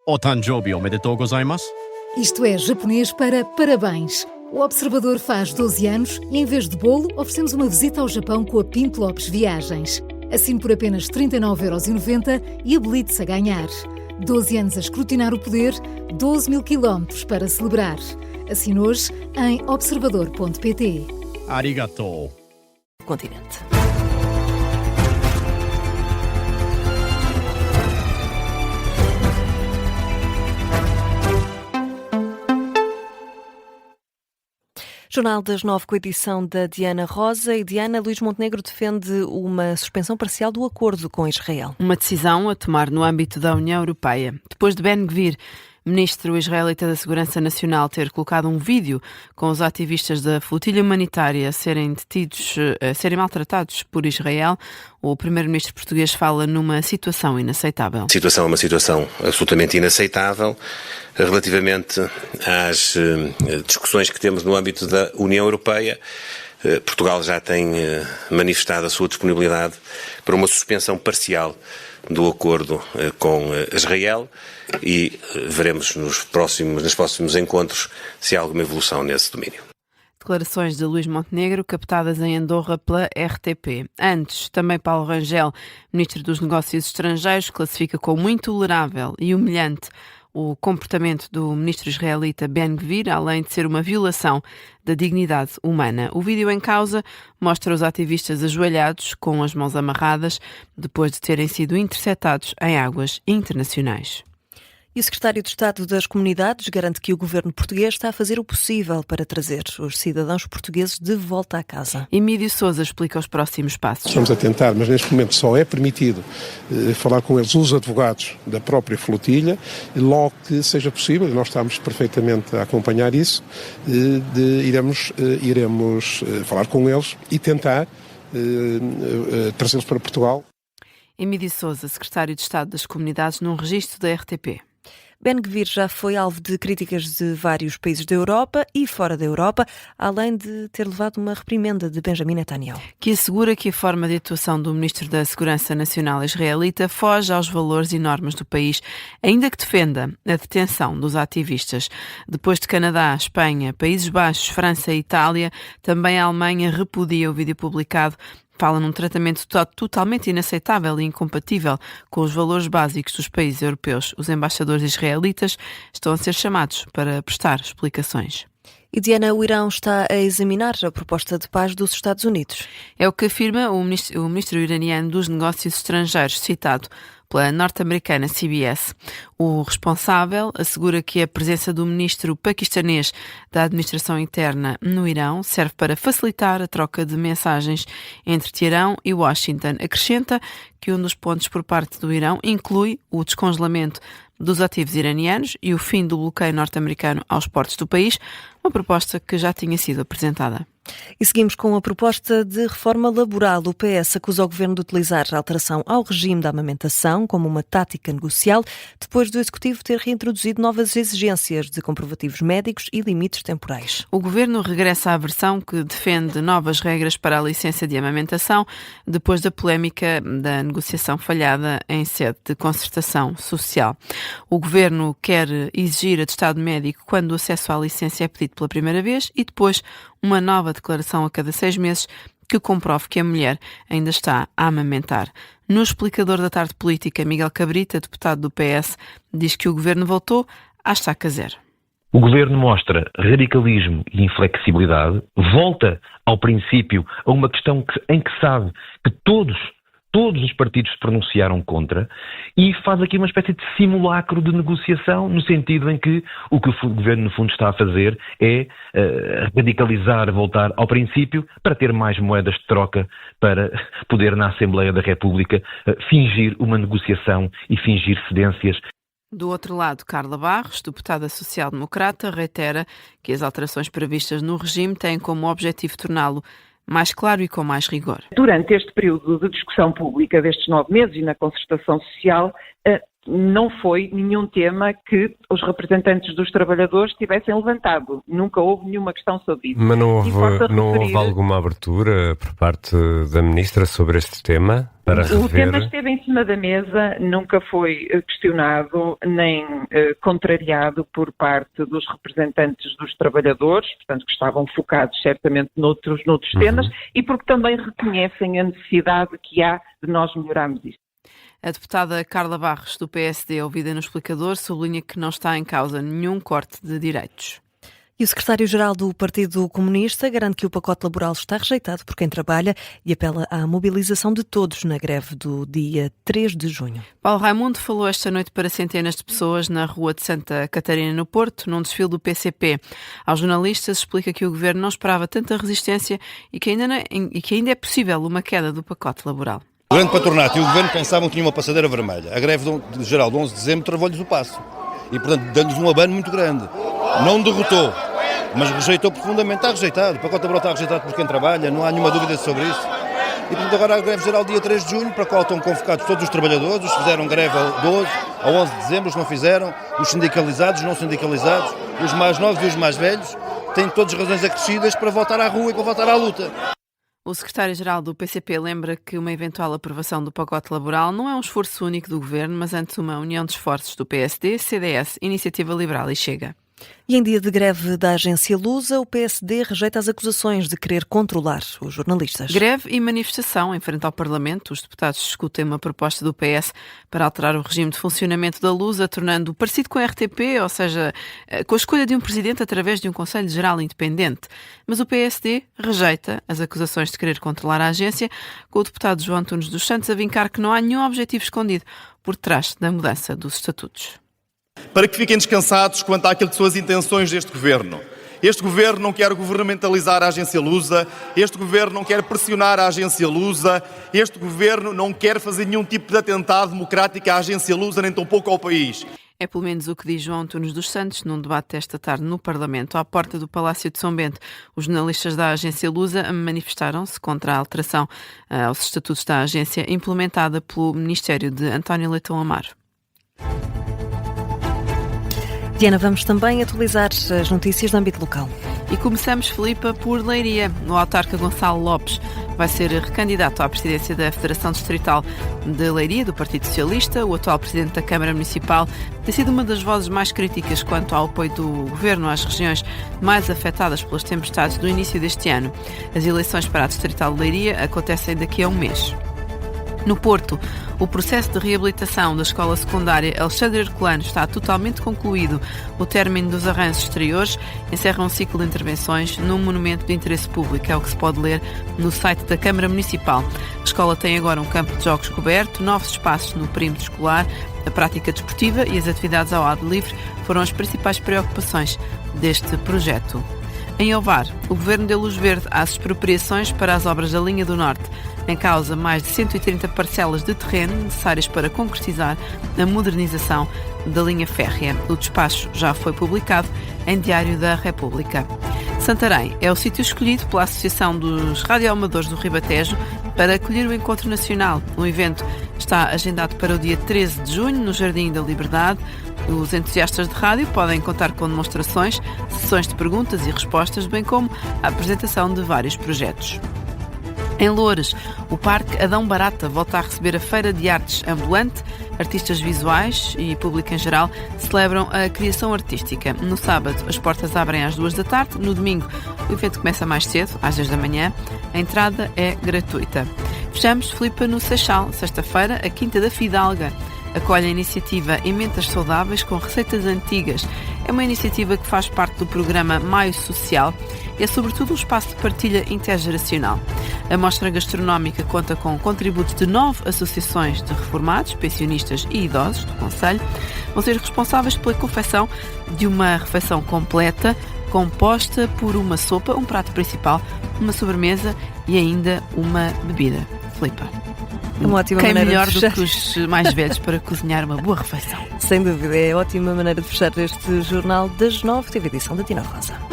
O Tanjobi omedetou gozaimasu. Isto é japonês para parabéns. O Observador faz 12 anos e, em vez de bolo, oferecemos uma visita ao Japão com a Pinto Lopes Viagens. Assine por apenas 39,90€ e habilite-se a ganhar. 12 anos a escrutinar o poder, 12 mil quilómetros para celebrar. Assine hoje em observador.pt. Arigatou. Continente. Jornal das 9 com a edição da Diana Rosa. E Diana, Luís Montenegro defende uma suspensão parcial do acordo com Israel. Uma decisão a tomar no âmbito da União Europeia. Depois de Ben-Gvir, ministro israelita da Segurança Nacional, ter colocado um vídeo com os ativistas da flotilha humanitária a serem maltratados por Israel, o primeiro-ministro português fala numa situação inaceitável. A situação é uma situação absolutamente inaceitável relativamente às discussões que temos no âmbito da União Europeia. Portugal já tem manifestado a sua disponibilidade para uma suspensão parcial do acordo com Israel e veremos nos próximos encontros se há alguma evolução nesse domínio. Declarações de Luís Montenegro captadas em Andorra pela RTP. Antes, também Paulo Rangel, ministro dos Negócios Estrangeiros, classifica como intolerável e humilhante o comportamento do ministro israelita Ben-Gvir, além de ser uma violação da dignidade humana. O vídeo em causa mostra os ativistas ajoelhados, com as mãos amarradas, depois de terem sido interceptados em águas internacionais. E o secretário de Estado das Comunidades garante que o governo português está a fazer o possível para trazer os cidadãos portugueses de volta à casa. Emílio Sousa explica os próximos passos. Estamos a tentar, mas neste momento só é permitido falar com eles os advogados da própria flotilha, e logo que seja possível, e nós estamos perfeitamente a acompanhar isso, iremos falar com eles e tentar trazê-los para Portugal. Emílio Sousa, secretário de Estado das Comunidades, num registro da RTP. Ben-Gvir já foi alvo de críticas de vários países da Europa e fora da Europa, além de ter levado uma reprimenda de Benjamin Netanyahu, que assegura que a forma de atuação do ministro da Segurança Nacional israelita foge aos valores e normas do país, ainda que defenda a detenção dos ativistas. Depois de Canadá, Espanha, Países Baixos, França e Itália, também a Alemanha repudia o vídeo publicado. Fala num tratamento totalmente inaceitável e incompatível com os valores básicos dos países europeus. Os embaixadores israelitas estão a ser chamados para prestar explicações. E Diana, o Irão está a examinar a proposta de paz dos Estados Unidos. É o que afirma o ministro iraniano dos Negócios Estrangeiros, citado pela norte-americana CBS. O responsável assegura que a presença do ministro paquistanês da Administração Interna no Irão serve para facilitar a troca de mensagens entre Teherão e Washington. Acrescenta que um dos pontos por parte do Irão inclui o descongelamento dos ativos iranianos e o fim do bloqueio norte-americano aos portos do país, uma proposta que já tinha sido apresentada. E seguimos com a proposta de reforma laboral. O PS acusa o governo de utilizar a alteração ao regime da amamentação como uma tática negocial, depois do Executivo ter reintroduzido novas exigências de comprovativos médicos e limites temporais. O governo regressa à versão que defende novas regras para a licença de amamentação, depois da polémica da negociação falhada em sede de concertação social. O governo quer exigir atestado médico quando o acesso à licença é pedido pela primeira vez e depois uma nova declaração a cada 6 meses que comprove que a mulher ainda está a amamentar. No explicador da tarde política, Miguel Cabrita, deputado do PS, diz que o governo voltou à estaca zero. O governo mostra radicalismo e inflexibilidade, volta ao princípio a uma questão em que sabe que todos os partidos se pronunciaram contra e faz aqui uma espécie de simulacro de negociação, no sentido em que o governo no fundo está a fazer é radicalizar, voltar ao princípio para ter mais moedas de troca para poder na Assembleia da República fingir uma negociação e fingir cedências. Do outro lado, Carla Barros, deputada social-democrata, reitera que as alterações previstas no regime têm como objetivo torná-lo mais claro e com mais rigor. Durante este período de discussão pública destes 9 meses e na concertação social, não foi nenhum tema que os representantes dos trabalhadores tivessem levantado. Nunca houve nenhuma questão sobre isso. Mas não houve alguma abertura por parte da Ministra sobre este tema? Para rever? O tema esteve em cima da mesa, nunca foi questionado nem contrariado por parte dos representantes dos trabalhadores, portanto que estavam focados certamente noutros temas, e porque também reconhecem a necessidade que há de nós melhorarmos isto. A deputada Carla Barros, do PSD, ouvida no Explicador, sublinha que não está em causa nenhum corte de direitos. E o secretário-geral do Partido Comunista garante que o pacote laboral está rejeitado por quem trabalha e apela à mobilização de todos na greve do dia 3 de junho. Paulo Raimundo falou esta noite para centenas de pessoas na Rua de Santa Catarina, no Porto, num desfile do PCP. Aos jornalistas explica que o governo não esperava tanta resistência e que ainda é possível uma queda do pacote laboral. O grande patronato e o governo pensavam que tinha uma passadeira vermelha. A greve geral de 11 de dezembro travou-lhes o passo. E, portanto, deu-lhes um abano muito grande. Não derrotou, mas rejeitou profundamente. Está rejeitado. O pacote laboral está rejeitado por quem trabalha, não há nenhuma dúvida sobre isso. E, portanto, agora a greve geral dia 3 de junho, para a qual estão convocados todos os trabalhadores, os que fizeram greve ao 12, ao 11 de dezembro, os que não fizeram, os sindicalizados, os não sindicalizados, os mais novos e os mais velhos, têm todas razões acrescidas para voltar à rua e para voltar à luta. O secretário-geral do PCP lembra que uma eventual aprovação do pacote laboral não é um esforço único do governo, mas antes uma união de esforços do PSD, CDS, Iniciativa Liberal e Chega. E em dia de greve da agência Lusa, o PSD rejeita as acusações de querer controlar os jornalistas. Greve e manifestação em frente ao Parlamento. Os deputados discutem uma proposta do PS para alterar o regime de funcionamento da Lusa, tornando-o parecido com a RTP, ou seja, com a escolha de um presidente através de um Conselho Geral independente. Mas o PSD rejeita as acusações de querer controlar a agência, com o deputado João Antunes dos Santos a vincar que não há nenhum objetivo escondido por trás da mudança dos estatutos. Para que fiquem descansados quanto àquilo que são as intenções deste governo. Este governo não quer governamentalizar a agência Lusa, este governo não quer pressionar a agência Lusa, este governo não quer fazer nenhum tipo de atentado democrático à agência Lusa, nem tampouco ao país. É pelo menos o que diz João Antunes dos Santos num debate esta tarde no Parlamento. À porta do Palácio de São Bento, os jornalistas da agência Lusa manifestaram-se contra a alteração aos estatutos da agência implementada pelo Ministério de António Leitão Amaro. Diana, vamos também atualizar as notícias do âmbito local. E começamos, Filipa, por Leiria. O autarca Gonçalo Lopes vai ser recandidato à presidência da Federação Distrital de Leiria, do Partido Socialista. O atual presidente da Câmara Municipal tem sido uma das vozes mais críticas quanto ao apoio do governo às regiões mais afetadas pelas tempestades do início deste ano. As eleições para a Distrital de Leiria acontecem daqui a um mês. No Porto, o processo de reabilitação da escola secundária Alexandre Herculano está totalmente concluído. O término dos arranjos exteriores encerra um ciclo de intervenções num monumento de interesse público, é o que se pode ler no site da Câmara Municipal. A escola tem agora um campo de jogos coberto, novos espaços no perímetro escolar, a prática desportiva e as atividades ao ar livre foram as principais preocupações deste projeto. Em Ovar, o Governo deu luz verde às expropriações para as obras da Linha do Norte. Em causa, mais de 130 parcelas de terreno necessárias para concretizar a modernização da linha férrea. O despacho já foi publicado em Diário da República. Santarém é o sítio escolhido pela Associação dos Radioamadores do Ribatejo para acolher o Encontro Nacional. O evento está agendado para o dia 13 de junho, no Jardim da Liberdade. Os entusiastas de rádio podem contar com demonstrações, sessões de perguntas e respostas, bem como a apresentação de vários projetos. Em Loures, o Parque Adão Barata volta a receber a Feira de Artes ambulante. Artistas visuais e público em geral celebram a criação artística. No sábado, as portas abrem às 2 da tarde. No domingo, o evento começa mais cedo, às 10 da manhã. A entrada é gratuita. Fechamos, Filipe, no Seixal. Sexta-feira, a Quinta da Fidalga acolhe a iniciativa Emendas Saudáveis com receitas antigas. É uma iniciativa que faz parte do programa Maio Social e é sobretudo um espaço de partilha intergeracional. A mostra gastronómica conta com contributos de 9 associações de reformados, pensionistas e idosos do concelho. Vão ser responsáveis pela confecção de uma refeição completa, composta por uma sopa, um prato principal, uma sobremesa e ainda uma bebida. Filipe. Uma ótima Quem maneira melhor de do fechar. que os mais velhos para cozinhar uma boa refeição? Sem dúvida, é ótima maneira de fechar este jornal das 9, teve edição da Tina Rosa.